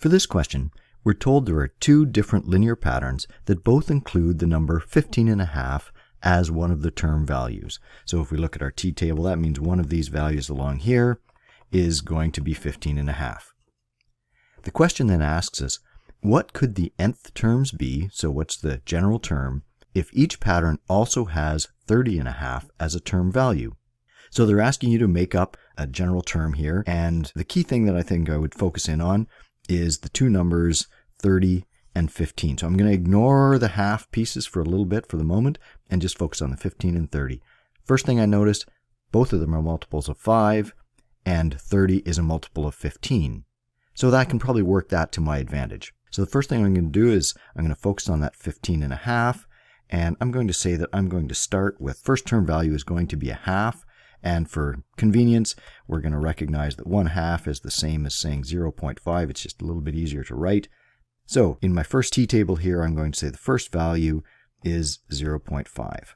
For this question, we're told there are two different linear patterns that both include the number 15.5 as one of the term values. So if we look at our t-table, that means one of these values along here is going to be 15.5. The question then asks us, what could the nth terms be, so what's the general term, if each pattern also has 30.5 as a term value? So they're asking you to make up a general term here, and the key thing that I think I would focus in on is the two numbers 30 and 15. So I'm going to ignore the half pieces for a little bit for the moment and just focus on the 15 and 30. First thing I noticed, both of them are multiples of 5 and 30 is a multiple of 15. So that can probably work that to my advantage. So the first thing I'm going to do is I'm going to focus on that 15.5, and I'm going to say that I'm going to start with first term value is going to be a half. And for convenience, we're going to recognize that 1/2 is the same as saying 0.5. It's just a little bit easier to write. So in my first t-table here, I'm going to say the first value is 0.5.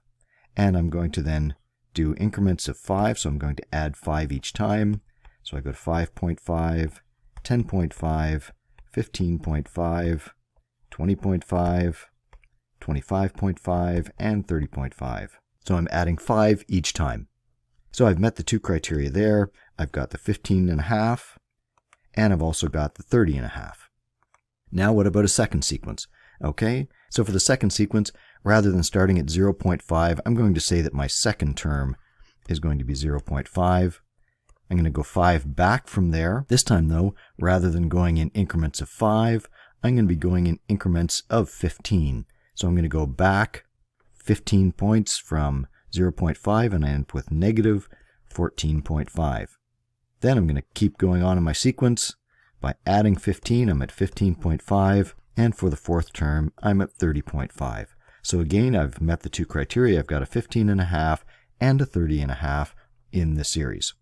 And I'm going to then do increments of 5. So I'm going to add 5 each time. So I go to 5.5, 10.5, 15.5, 20.5, 25.5, and 30.5. So I'm adding 5 each time. So I've met the two criteria there. I've got the 15.5, and I've also got the 30.5. Now what about a second sequence? Okay, so for the second sequence, rather than starting at 0.5, I'm going to say that my second term is going to be 0.5. I'm going to go 5 back from there. This time though, rather than going in increments of 5, I'm going to be going in increments of 15. So I'm going to go back 15 points from 0.5 and I end up with negative 14.5. Then I'm going to keep going on in my sequence. By adding 15, I'm at 15.5, and for the fourth term, I'm at 30.5. So again, I've met the two criteria. I've got a 15.5 and a 30.5 in the series.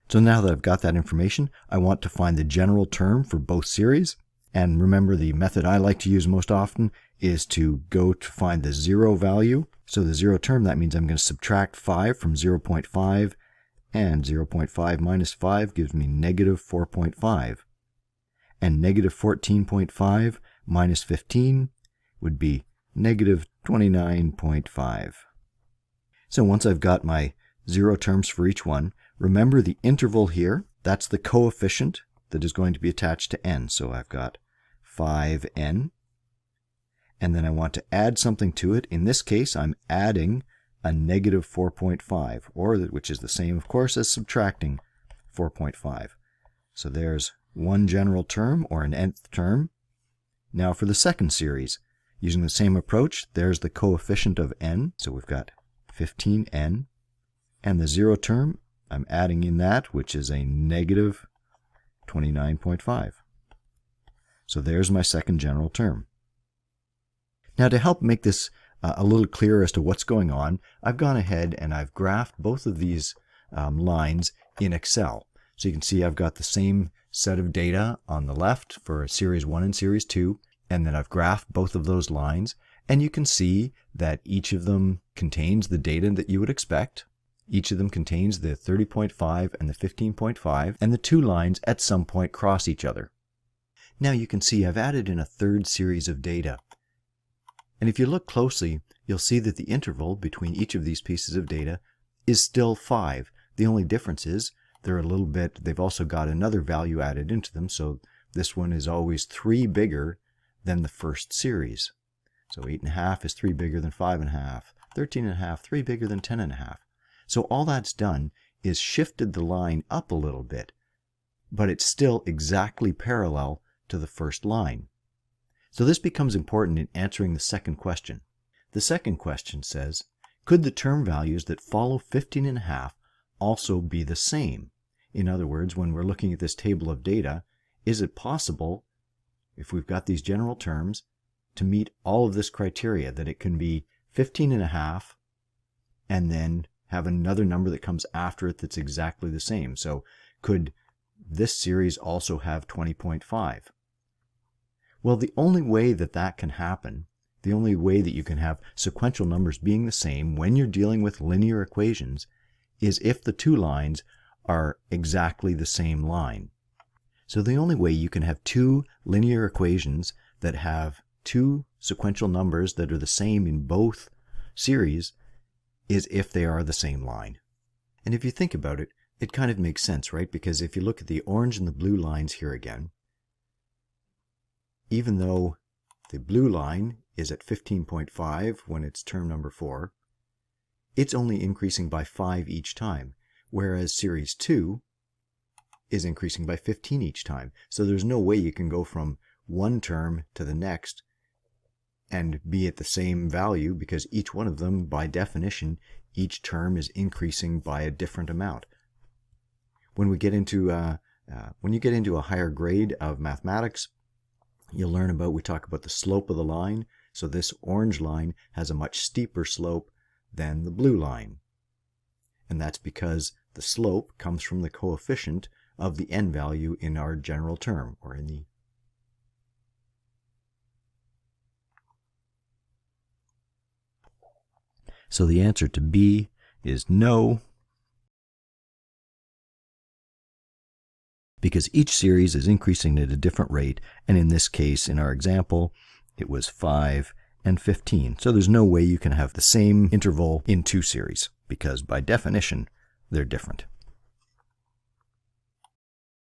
So now that I've got that information, I want to find the general term for both series. And remember, the method I like to use most often is to go to find the zero value. So the zero term, that means I'm going to subtract 5 from 0.5, and 0.5 minus 5 gives me negative 4.5. And negative 14.5 minus 15 would be negative 29.5. So once I've got my zero terms for each one, remember the interval here, that's the coefficient that is going to be attached to n. So I've got 5n. And then I want to add something to it. In this case, I'm adding a negative 4.5, or which is the same, of course, as subtracting 4.5. So there's one general term, or an nth term. Now for the second series, using the same approach, there's the coefficient of n. So we've got 15n. And the zero term, I'm adding in that, which is a negative 29.5. So there's my second general term. Now to help make this a little clearer as to what's going on, I've gone ahead and I've graphed both of these lines in Excel. So you can see I've got the same set of data on the left for Series 1 and Series 2, and then I've graphed both of those lines, and you can see that each of them contains the data that you would expect. Each of them contains the 30.5 and the 15.5, and the two lines at some point cross each other. Now you can see I've added in a third series of data. And if you look closely, you'll see that the interval between each of these pieces of data is still 5. The only difference is they've also got another value added into them, so this one is always 3 bigger than the first series. So 8.5 is 3 bigger than 5.5, 13.5, 3 bigger than 10.5. So all that's done is shifted the line up a little bit, but it's still exactly parallel to the first line. So this becomes important in answering the second question. The second question says, could the term values that follow 15.5 also be the same? In other words, when we're looking at this table of data, is it possible, if we've got these general terms, to meet all of this criteria, that it can be 15.5 and then have another number that comes after it that's exactly the same? So could this series also have 20.5? Well, the only way that that can happen, the only way that you can have sequential numbers being the same when you're dealing with linear equations, is if the two lines are exactly the same line. So the only way you can have two linear equations that have two sequential numbers that are the same in both series is if they are the same line. And if you think about it, it kind of makes sense, right? Because if you look at the orange and the blue lines here again, even though the blue line is at 15.5 when it's term number 4, it's only increasing by 5 each time, whereas series 2 is increasing by 15 each time. So there's no way you can go from one term to the next and be at the same value, because each one of them, by definition, each term is increasing by a different amount. When we get into when you get into a higher grade of mathematics, you'll learn about, we talk about the slope of the line. So this orange line has a much steeper slope than the blue line. And that's because the slope comes from the coefficient of the n value in our general term, or in the So the answer to B is no, because each series is increasing at a different rate, and in this case, in our example, it was 5 and 15. So there's no way you can have the same interval in two series, because by definition, they're different.